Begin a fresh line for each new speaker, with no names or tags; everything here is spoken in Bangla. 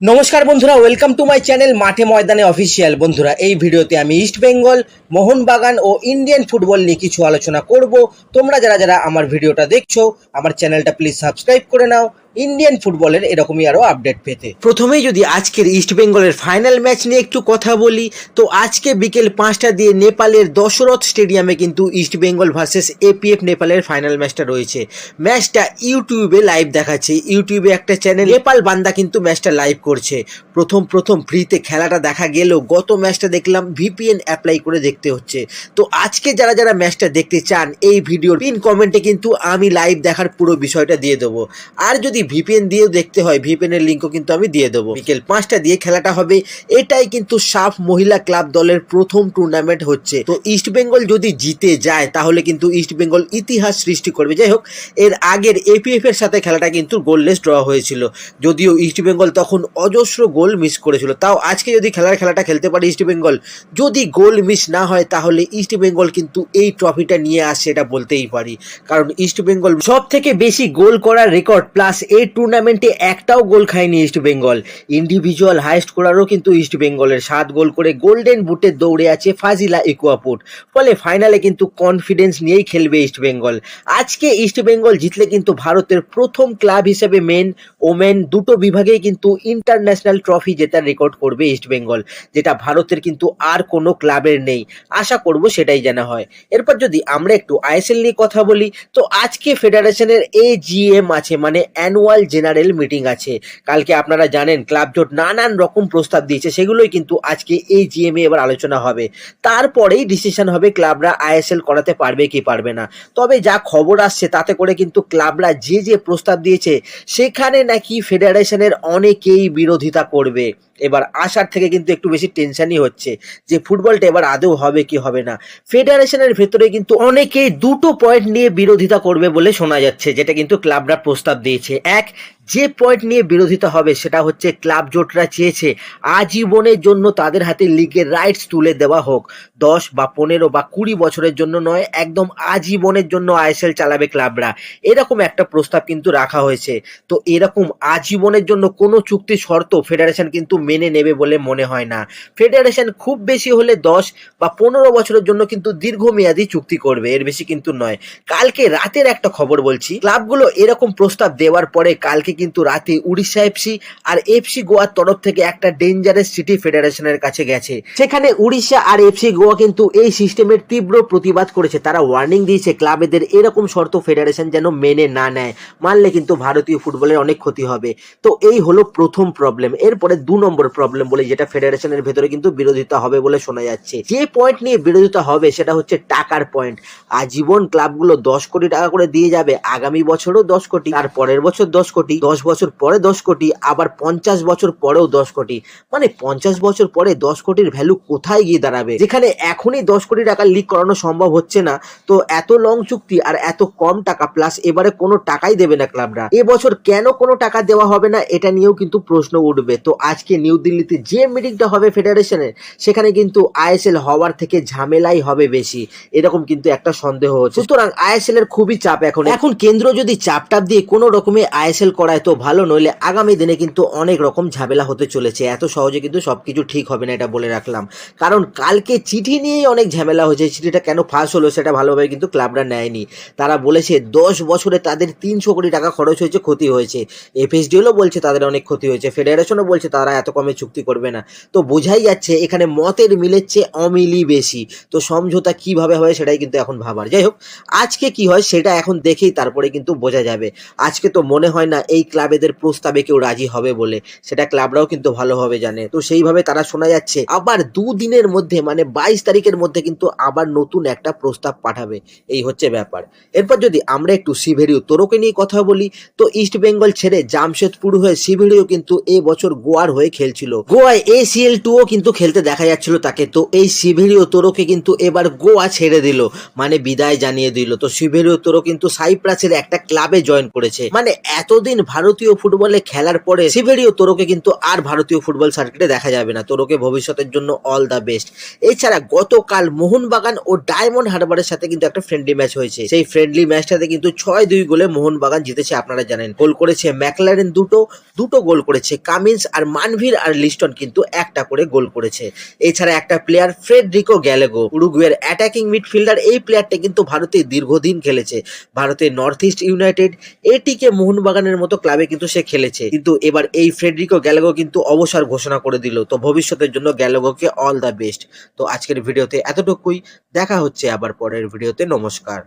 নমস্কার বন্ধুরা, ওয়েলকাম টু মাই চ্যানেল মাঠে ময়দানে অফিসিয়াল। বন্ধুরা, এই ভিডিওতে আমি ইস্ট বেঙ্গল, মোহনবাগান ও ইন্ডিয়ান ফুটবল নিয়ে কিছু আলোচনা করব। তোমরা যারা যারা আমার ভিডিওটা দেখছো, আমার চ্যানেলটা প্লিজ সাবস্ক্রাইব করে নাও ইন্ডিয়ান ফুটবলের এরকমই আরো আপডেট পেতে। প্রথমেই যদি আজকের ইস্ট বেঙ্গলের ফাইনাল ম্যাচ নিয়ে একটু কথা বলি, তো আজকে বিকেল 5টা দিয়ে নেপালের দশরথ স্টেডিয়ামে কিন্তু ইস্ট বেঙ্গল ভার্সেস এপিএফ নেপালের ফাইনাল ম্যাচটা রয়েছে। ম্যাচটা ইউটিউবে লাইভ দেখাচ্ছে। ইউটিউবে একটা চ্যানেল নেপাল বান্দা কিন্তু ম্যাচটা লাইভ করছে। প্রথম ফ্রিতে খেলাটা দেখা গেলেও গত ম্যাচটা দেখলাম ভিপিএন অ্যাপ্লাই করে দেখতে হচ্ছে। তো আজকে যারা যারা ম্যাচটা দেখতে চান, এই ভিডিওর পিন কমেন্টে কিন্তু আমি লাইভ দেখার পুরো বিষয়টা দিয়ে দেবো। আর যদি ভিপিএন দিয়েও দেখতে হয়, ভিপিএন এর লিঙ্কও কিন্তু আমি দিয়ে দেবো। বিকেল 5টা দিয়ে খেলাটা হবে। এটাই কিন্তু সাফ মহিলা ক্লাব দলের প্রথম টুর্নামেন্ট হচ্ছে। তো ইস্ট বেঙ্গল যদি জিতে যায় তাহলে কিন্তু ইস্ট বেঙ্গল ইতিহাস সৃষ্টি করবে। যাই হোক, এর আগের এপিএফ এর সাথে খেলাটা কিন্তু গোললেস ড্র হয়েছিল, যদিও ইস্ট বেঙ্গল তখন অজস্র গোল মিস করেছিল। তাও আজকে যদি খেলাটা খেলতে পারে ইস্ট বেঙ্গল, যদি গোল মিস না হয় তাহলে ইস্ট বেঙ্গল কিন্তু এই ট্রফিটা নিয়ে আসছে, এটা বলতেই পারি। কারণ ইস্ট বেঙ্গল সব থেকে বেশি গোল করার রেকর্ড, প্লাস এই টুর্নামেন্টে একটাও গোল খায়নি ইস্ট বেঙ্গল। ইন্ডিভিজুয়াল হাইয়েস্ট করারও কিন্তু ইস্ট বেঙ্গলের 7 গোল করে গোল্ডেন বুটে দৌড়ে আছে ফাজিলা ইকুয়াপুট। ফলে ফাইনালে কিন্তু কনফিডেন্স নিয়েই খেলবে ইস্ট বেঙ্গল। আজকে ইস্ট বেঙ্গল জিতলে কিন্তু ভারতের প্রথম ক্লাব হিসেবে মেন ওমেন দুটো বিভাগেই কিন্তু ইন্টারন্যাশনাল ট্রফি জেতার রেকর্ড করবে ইস্ট বেঙ্গল, যেটা ভারতের কিন্তু আর কোনো ক্লাবের নেই। আশা করব সেটাই জানা হয়। এরপর যদি আমরা একটু আইএসএল নিয়ে কথা বলি, তো আজকে ফেডারেশনের এজিএম আছে, মানে অ্যানুয়াল জেনারেল মিটিং আছে। কালকে আপনারা জানেন ক্লাব জোট নানান রকম প্রস্তাব দিয়েছে, সেগুলোই কিন্তু আজকে এজিএম এ এবার আলোচনা হবে। তারপরেই ডিসিশন হবে ক্লাবরা আইএসএল করাতে পারবে কি পারবে না। তবে যা খবর আসছে তাতে করে কিন্তু ক্লাবরা যে যে প্রস্তাব দিয়েছে সেখানে নাকি ফেডারেশনের অনেকেই বিরোধিতা করবে। এবার আসার থেকে কিন্তু একটু বেশি টেনশনই হচ্ছে যে ফুটবলটা এবার আদৌ হবে কি হবে না। ফেডারেশনের ভেতরে কিন্তু অনেকেই দুটো পয়েন্ট নিয়ে বিরোধিতা করবে বলে শোনা যাচ্ছে, যেটা কিন্তু ক্লাবরা প্রস্তাব দিয়েছে। এক, যে পয়েন্ট নিয়ে বিরোধিতা হবে সেটা হচ্ছে ক্লাব জোটরা চেয়েছে আজীবনের জন্য তাদের হাতে লিগের রাইটস তুলে দেওয়া হোক। 10 বা 15 বা 20 বছরের জন্য নয়, একদম আজীবনের জন্য আইএসএল চালাবে ক্লাবরা, এরকম একটা প্রস্তাব কিন্তু রাখা হয়েছে। তো এরকম আজীবনের জন্য কোনো চুক্তি শর্ত ফেডারেশন কিন্তু মেনে নেবে বলে মনে হয় না। ফেডারেশন খুব বেশি হলে 10 বা 15 বছরের জন্য কিন্তু দীর্ঘমেয়াদী চুক্তি করবে, এর বেশি কিন্তু নয়। কালকে রাতের একটা খবর বলছি, ক্লাবগুলো এরকম প্রস্তাব দেওয়ার পরে কালকে কিন্তু রাতে উড়িষ্যা এফসি আর এফসি গোয়ার তরফ থেকে একটা ডেঞ্জারাস চিঠি ফেডারেশনের কাছে গেছে। সেখানে উড়িষ্যা আর এফসি গোয়া কিন্তু এই সিস্টেমের তীব্র প্রতিবাদ করেছে। তারা ওয়ার্নিং দিয়েছে ক্লাবেদের এরকম শর্ত ফেডারেশন যেন মেনে না নেয়, মানলে কিন্তু ভারতীয় ফুটবলের অনেক ক্ষতি হবে। তো এই হলো প্রথম প্রবলেম। এরপরে 2 নম্বর প্রবলেম বলে, যেটা ফেডারেশনের ভেতরে কিন্তু বিরোধিতা হবে বলে শোনা যাচ্ছে। যে পয়েন্ট নিয়ে বিরোধিতা হবে সেটা হচ্ছে টাকার পয়েন্ট। আজীবন ক্লাবগুলো 10 কোটি টাকা করে দিয়ে যাবে, আগামী বছরও 10 কোটি, তার পরের বছর 10 কোটি, 10 বছর পরে 10 কোটি, আবার 50 বছর পরেও 10 কোটি। মানে 50 বছর পরে 10 কোটির ভ্যালু কোথায় গিয়ে দাঁড়াবে, যেখানে এখনই 10 কোটি টাকা লিগ করানো সম্ভব হচ্ছে না। তো এত লং চুক্তি আর এত কম টাকা, প্লাস এবারে কোনো টাকাই দেবে না ক্লাবরা। এবছর কেন কোনো টাকা দেওয়া হবে না, এটা নিয়েও কিন্তু প্রশ্ন উঠবে। তো আজকে নিউ দিল্লিতে যে মিটিংটা হবে ফেডারেশনের, সেখানে কিন্তু আইএসএল হওয়ার থেকে ঝামেলাই হবে বেশি, এরকম কিন্তু একটা সন্দেহ হচ্ছে। সুতরাং আইএসএল এর খুবই চাপ এখন কেন্দ্র যদি চাপটাপ দিয়ে কোনো রকমে আইএসএল করায় তো ভালো, নইলে আগামী দিনে কিন্তু অনেক রকম ঝামেলা হতে চলেছে। এত সহজে কিন্তু সবকিছু ঠিক হবে না, এটা বলে রাখলাম। কারণ কালকে চিঠি নিয়েই অনেক ঝামেলা হয়েছে। চিঠিটা কেন ফাঁস হলো সেটা ভালোভাবে কিন্তু ক্লাবরা নেয়নি। তারা বলেছে 10 বছরে তাদের 300 কোটি টাকা খরচ হয়েছে, ক্ষতি হয়েছে। এফএসডিএলও বলছে তাদের অনেক ক্ষতি হয়েছে, ফেডারেশনও বলছে তারা এত কমে চুক্তি করবে না। তো বোঝাই যাচ্ছে এখানে মতের মিলের চেয়ে অমিলই বেশি। তো সমঝোতা কিভাবে হবে সেটাই কিন্তু এখন ভাবার। যাই হোক, আজকে কি হয় সেটা এখন দেখেই তারপরে কিন্তু বোঝা যাবে। আজকে তো মনে হয় না এই ক্লাবেদের প্রস্তাবে কেউ রাজি হবে বলে, সেটা ক্লাবরাও কিন্তু ভালোভাবে জানে। তো সেইভাবে তারা শোনা যাচ্ছে আবার 2 দিনের মধ্যে, মানে 22 তারিখের মধ্যে কিন্তু আবার নতুন একটা প্রস্তাব পাঠাবে। এই হচ্ছে ব্যাপার। এরপর যদি আমরা একটু সিভেরিও তোরকে নিয়ে কথা বলি, তো ইস্ট বেঙ্গল ছেড়ে জামশেদপুর হয়ে সিভেরিও কিন্তু এই বছর গোয়ার হয়ে খেলছিল। গোয়ায় ACL 2ও কিন্তু খেলতে দেখা যাচ্ছিল তাকে। তো এই সিভেরিও তোরকে কিন্তু এবার গোয়া ছেড়ে দিল, মানে বিদায় জানিয়ে দিল। তো সিভেরিও তোরো কিন্তু সাইপ্রাসের একটা ক্লাবে জয়েন করেছে। মানে এতদিন ভারতীয় ফুটবলে খেলার পরে সিভেরিও তোরোকে কিন্তু আর ভারতীয় ফুটবল সার্কিটে দেখা যাবে না। তোরোকে ভবিষ্যতের জন্য অল দ্য বেস্ট। এছাড়া গতকাল মোহনবাগান ও ডায়মন্ড হারবারের সাথে কিন্তু একটা ফ্রেন্ডলি ম্যাচ হয়েছে। সেই ফ্রেন্ডলি ম্যাচটাতে কিন্তু 6-2 গোলে মোহনবাগান জিতেছে। আপনারা জানেন গোল করেছে ম্যাকলারেন দুটো গোল করেছে কামিন্স, আর মানভির আর লিস্টন কিন্তু একটা করে গোল করেছে। এছাড়া একটা প্লেয়ার ফ্রেডরিকো গ্যালেগো, উরুগুয়ের অ্যাটাকিং মিডফিল্ডার, এই প্লেয়ারটা কিন্তু ভারতে দীর্ঘদিন খেলেছে। ভারতের নর্থ ইস্ট ইউনাইটেড, এটিকে মোহনবাগানের মতো ক্লাবে কিন্তু সে খেলেছে, কিন্তু এবার এই ফ্রেডরিকো গ্যালেগো কিন্তু অবসর ঘোষণা করে দিল। তো ভবিষ্যতের জন্য গ্যালেগোকে অল দ্য বেস্ট। তো আজকের ভিডিওতে এতটুকুই, দেখা হচ্ছে আবার পরের ভিডিওতে। নমস্কার।